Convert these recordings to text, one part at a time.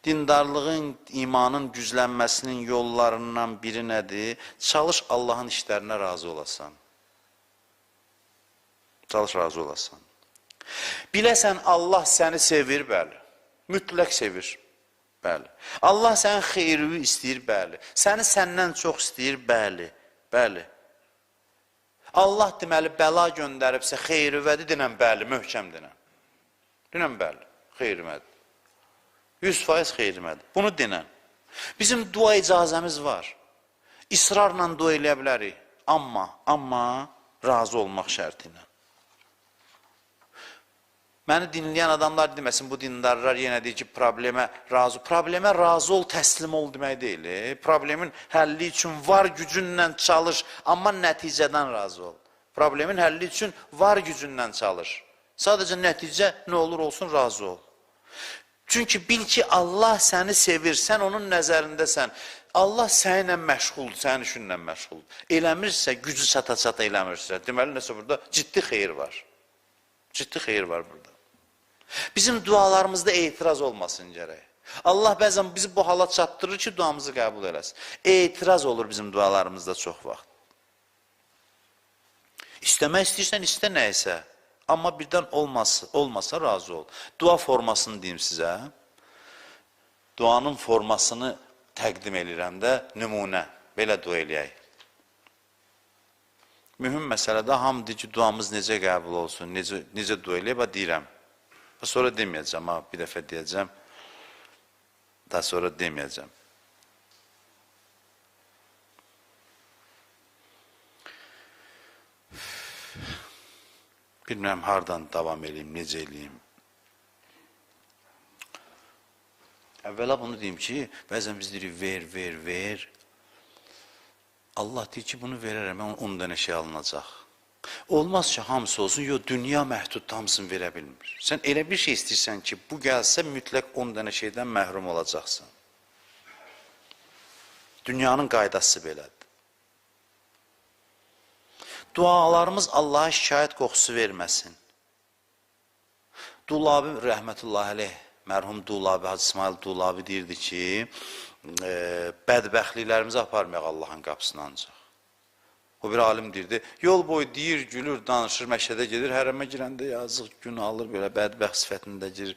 Dindarlığın, imanın güclənməsinin yollarından biri nədir? Çalış Allahın işlərinə razı olasan. Çalış razı olasan. Biləsən Allah səni sevir, bəli. Mütləq sevir, bəli. Allah sənin xeyrini istəyir, bəli. Səni səndən çox istəyir, bəli. Bəli. Allah deməli bəla göndəribsə xeyrimədir, denən bəli, möhkəm denən. Denən bəli, xeyrimədir. 100% xeyrimədir. Bunu denən. Bizim dua icazəmiz var. İsrarla dua eləyə bilərik. Amma razı olmaq şərti ilə. Məni dinləyən adamlar deməsin, bu dindarlar yenə deyir ki, problemə razı ol, təslim ol demək deyil. Problemin həlli üçün var gücünlə çalış, amma nəticədən razı ol. Problemin həlli üçün var gücünlə çalış. Sadəcə nəticə nə olur olsun, razı ol. Çünki bil ki, Allah səni sevir, sən onun nəzərindəsən. Allah səninlə məşğuldur, sənin işinlə məşğuldur. Eləmirsə, gücü çata-çata eləmirsə, deməli nəsə burada ciddi xeyir var. Ciddi xeyir var burada. Bizim dualarımızda etiraz olmasın gərək. Allah bəzən bizi bu hala çatdırır ki, duamızı qəbul eləsin. Etiraz olur bizim dualarımızda çox vaxt. İstəmək istəyirsən, istə nəysə. Amma birdən olmasa razı ol. Dua formasını deyim sizə. Duanın formasını təqdim edirəm də nümunə. Belə dua eləyək. Mühüm məsələdə hamı deyir ki, duamız necə qəbul olsun, necə dua eləyək, deyirəm. Sonra deməyəcəm, bir dəfə deyəcəm, daha sonra deməyəcəm. Bilmirəm, hardan davam eləyim, necə eləyim. Əvvəla bunu deyim ki, bəzən biz deyirik, ver. Allah deyir ki, bunu verərəm, 10 dənə şey alınacaq. Olmaz ki, hamısı olsun, yox, dünya məhdud hamısını verə bilmir. Sən elə bir şey istəyirsən ki, bu gəlsə mütləq 10 dənə şeydən məhrum olacaqsan. Dünyanın qaydası belədir. Dualarımız Allah'a şikayət qoxusu verməsin. Dulabi, rəhmətullahi aleyh, mərhum Dulabi, Hacı İsmail Dulabi deyirdi ki, bədbəxtliklərimizi aparmayaq Allahın qapısına ancaq. O bir alim deyirdi, yol boyu deyir, gülür, danışır, məşədə gedir, hərəmə girəndə yazıq günü alır, belə bədbəxt sifətində girir.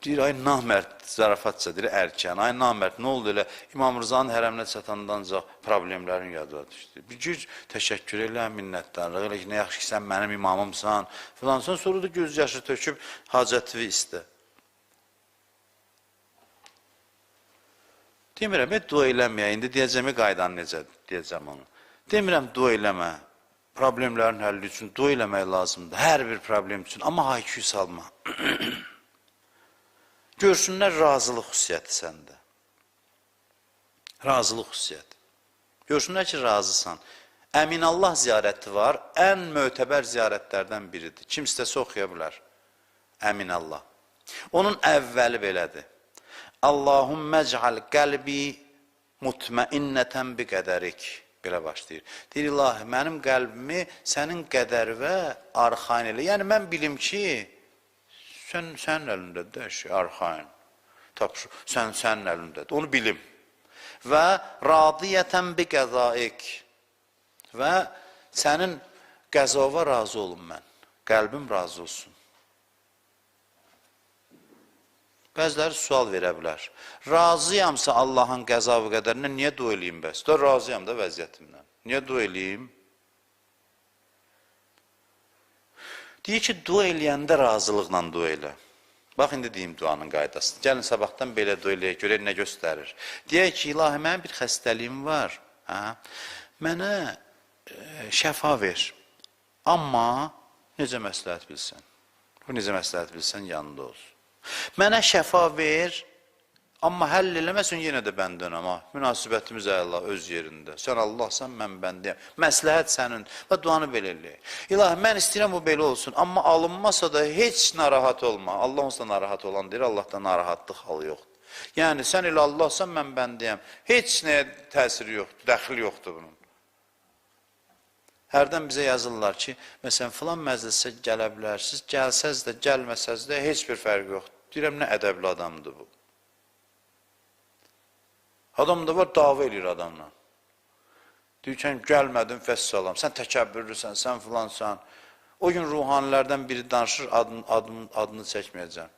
Deyir, ay namərd, zarafatça deyir, ərkən, ay namərd, nə oldu elə, İmam Rızanın hərəminə çatanda ancaq problemlərin yadıra düşdü. Bir güc təşəkkür elə, minnətdarlıq elə ki, nə yaxşı ki, sən mənim imamımsan, filan, sonra da göz yaşı töküb hacətivi istə. Demirəm, dua eləməyə, indi deyəcəm, qaydanı necə deyəcəm onu. Demirəm, dua eləmə, problemlərin həlli üçün dua eləmək lazımdır, hər bir problem üçün, amma hayküyü salma. Görsünlər razılıq xüsusiyyəti səndə. Razılıq xüsusiyyəti. Görsünlər ki, razısan. Əminallah ziyarəti var, ən mötəbər ziyarətlərdən biridir. Kim istəsə oxuya bilər. Əminallah. Onun əvvəli belədir. Allahümmə ec'al qəlbi mutmainnətən bi qədərik. Belə başlayır. Deyir, ilahi, mənim qəlbimi sənin qədər və arxain elə. Yəni, mən bilim ki, sənin əlindədir, arxain. Sənin əlindədir, onu bilim. Və radiyətən bi qəzaik. Və sənin qəzava razı olun mən. Qəlbim razı olsun. Bəziləri sual verə bilər. Razıyamsa Allahın qəzavı qədərinə niyə dua eləyim bəs? Da razıyam da vəziyyətimdən. Niyə dua eləyim? Deyir ki, dua eləyəndə razılıqla dua elə. Bax, indi deyim duanın qaydasını. Gəlin, sabahdan belə dua eləyək, görək nə göstərir. Deyək ki, ilahi, mənim bir xəstəliyim var. Mənə şəfa ver. Amma necə məsləhət bilsən? Bu necə məsləhət bilsən, yanında olsun. Mənə şəfa ver, amma həll eləməsən yenə də bəndənəm. Münasibətimiz Allah öz yerində. Sən Allahsan, mən bəndəyəm. Məsləhət sənin və duanı belə eləyək. İlahi, mən istəyirəm bu belə olsun, amma alınmasa da heç narahat olma. Allah onsuz da narahat olan deyir, Allahda narahatlıq halı yoxdur. Yəni, sən elə Allahsan, mən bəndəyəm. Heç nəyə təsiri yoxdur, dəxli yoxdur bunun. Hərdən bizə yazırlar ki, məsələn, filan məclisə gələ bilərsiniz, gəlsəz də, gəlməsəz də heç bir fərq yoxdur. Deyirəm, nə ədəbli adamdır bu. Adam da var, dava edir adamla. Deyir ki, gəlmədin, fəssalam, sən təkəbbürlüsən, sən filansan. O gün ruhanilərdən biri danışır, adını çəkməyəcəm.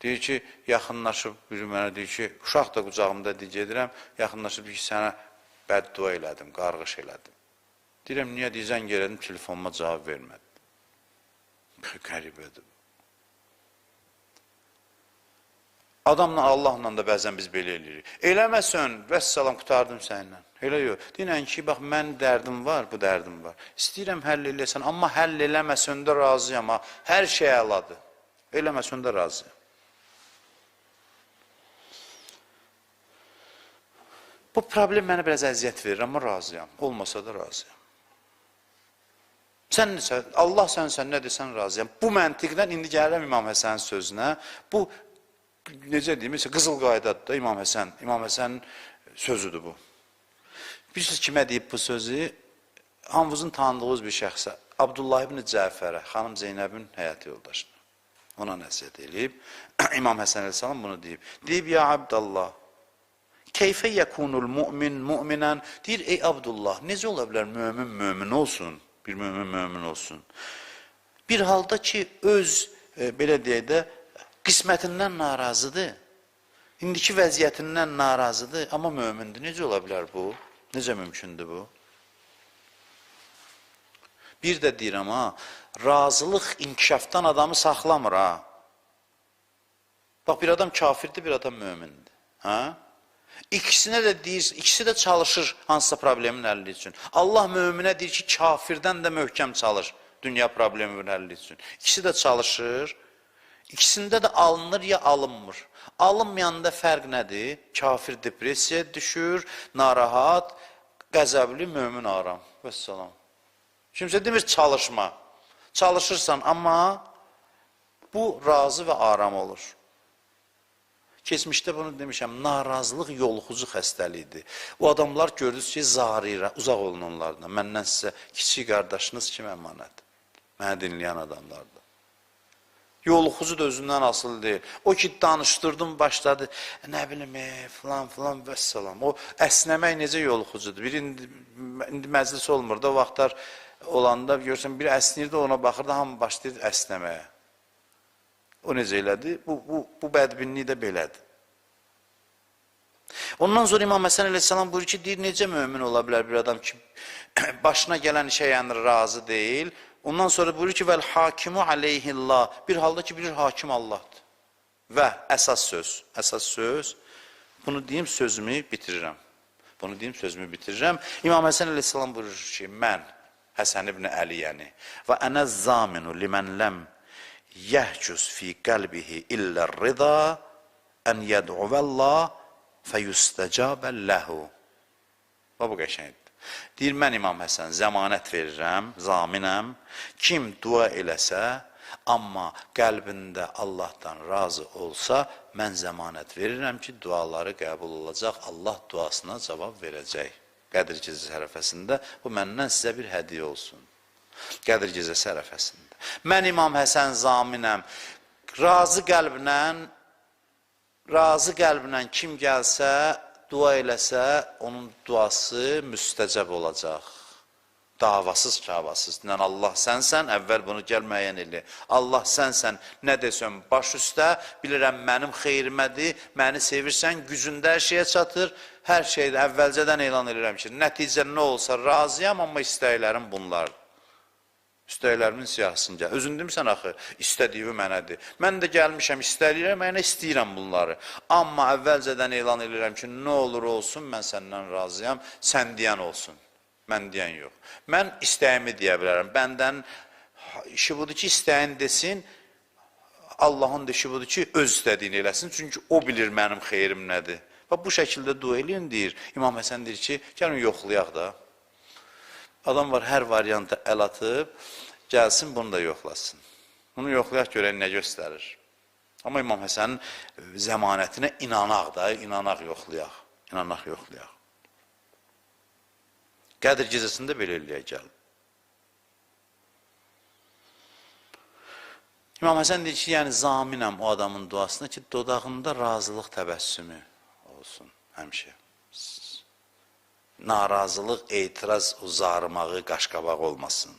Deyir ki, yaxınlaşıb biri mənə deyir ki, uşaq da qucağımda gedirəm, yaxınlaşıb deyir ki, sənə bəddua elədim, qarğış elədim. Deyirəm, niyə deyirsən, gəldim, telefonuma cavab vermədim. Qəribədir. Adamla, Allahla da bəzən biz belə eləyirik. Eləməsən, vəssalam, qutardım səninlə. Elə yox. Deyirəm ki, bax, mən dərdim var, bu dərdim var. İstəyirəm həll eləsən, amma həll eləməsən də razıyam. Hər şey əladır. Eləməsən də razıyam. Bu problem mənə biraz əziyyət verir, amma razıyam. Olmasa da razıyam. Allah sən nə desən razıyam. Bu məntiqdən indi gəlirəm İmam Həsənin sözünə. Bu, necə deyim, qızıl qaydadır da İmam Həsən. İmam Həsənin sözüdür bu. Bilirsiniz kimə deyib bu sözü? Hamımızın tanıdığımız bir şəxsə. Abdullah ibn Cəfərə, xanım Zeynəbin həyat yoldaşına. Ona nəsiyyət edib. İmam Həsən əleyhissalam bunu deyib. Deyib, ya Abdallah, keyfə yəkunul mümin müminən. Deyir, ey Abdullah, necə ola bilər mömin olsun? Bir mömin olsun. Bir halda ki, öz, belə deyək də, qismətindən narazıdır. İndiki vəziyyətindən narazıdır, amma mömindir. Necə ola bilər bu? Necə mümkündür bu? Bir də deyirəm, razılıq inkişafdan adamı saxlamır, ha. Bax, bir adam kafirdir, bir adam mömindir. İkisinə də deyir, ikisi də çalışır hansısa problemin həlli üçün. Allah möminə deyir ki, kafirdən də möhkəm çalış dünya probleminin həlli üçün. İkisi də çalışır. İkisində də alınır ya alınmır. Alınmayanda fərq nədir? Kafir depressiyaya düşür, narahat, qəzəbli, mömin aram. Vəssalam. Kimsə demir çalışma. Çalışırsan, amma bu razı və aram olur. Keçmişdə bunu demişəm, narazılıq yoluxucu xəstəlikdir. O adamlar görürüz ki, zarirə, uzaq olun onlardan. Məndən sizə kiçik qardaşınız kim əmanət? Mənə dinləyən adamlardır. Yoluxucu da özündən asılı deyil. O ki, danışdırdım, başladı, nə bilim, filan, vəssalam. O, əsnəmək necə yoluxucudur? Bir indi məclis olmur da, vaxtlar olanda, görürsən, biri əsnirdi, ona baxırdı, hamı başlayır əsnəməyə. O necə elədi? Bu bədbinlik də belədir. Ondan sonra İmam Həsən əleyhissalam buyurur ki, deyir, necə mömin ola bilər bir adam ki, başına gələn işə yəni razı deyil. Ondan sonra buyurur ki, vəl hakimu aleyhillah. Bir halda ki, bilir, hakim Allahdır. Və əsas söz, bunu deyim, sözümü bitirirəm. İmam Həsən əleyhissalam buyurur ki, mən, Həsən ibn Əliyəni, və ənə zaminu limən ləm yəhcüz fi qəlbihi illər rıda ən yəd'uvəllah fəyüstəcabə ləhu. Və bu qəşəngdir. Deyir, mən İmam Həsən zəmanət verirəm, zaminəm, kim dua eləsə, amma qəlbində Allahdan razı olsa, mən zəmanət verirəm ki, duaları qəbul olacaq, Allah duasına cavab verəcək. Qədir Gecəsi ərəfəsində bu məndən sizə bir hədiyyə olsun. Qədir Gecəsi ərəfəsində. Mən İmam Həsən zaminəm, razı qəlblə kim gəlsə, dua eləsə, onun duası müstəcəb olacaq. Davasız, kavasız. Dinən Allah sənsən, əvvəl bunu gəl müəyyən elə. Allah sənsən, nə desəm, baş üstə, bilirəm mənim xeyrimədir, məni sevirsən, gücündə hər şeyə çatır, hər şeydə əvvəlcədən elan edirəm ki, nəticə nə olsa razıyam, amma istəklərim bunlardır. İstəklərimin siyahısını gəl. Özün demirsən axı, istədiyi mənədir. Mən də gəlmişəm, istəyirəm, mənə istəyirəm bunları. Amma əvvəlcədən elan edirəm ki, nə olur olsun, mən səndən razıyam, sən deyən olsun. Mən deyən yox. Mən istəyimi deyə bilərəm. Bəndən işi budur ki, istəyin desin, Allahın da işi budur ki, öz istədiyini eləsin. Çünki o bilir mənim xeyrim nədir. Və bu şəkildə dua eləyin, deyir. İmam Həsən deyir ki, gəlin yoxlayaq da. Adam var, hər variantı əl atıb, gəlsin, bunu da yoxlasın. Bunu yoxlayaq görək nə göstərir. Amma İmam Həsənin zəmanətinə inanaq da, inanaq yoxlayaq. Qədir Gecəsində belə eləyək gəlin. İmam Həsən deyir ki, yəni zaminəm o adamın duasına ki, dodağında razılıq təbəssümü olsun. həmişə. Narazılıq, etiraz, uzarmağı, qaşqabaq olmasın.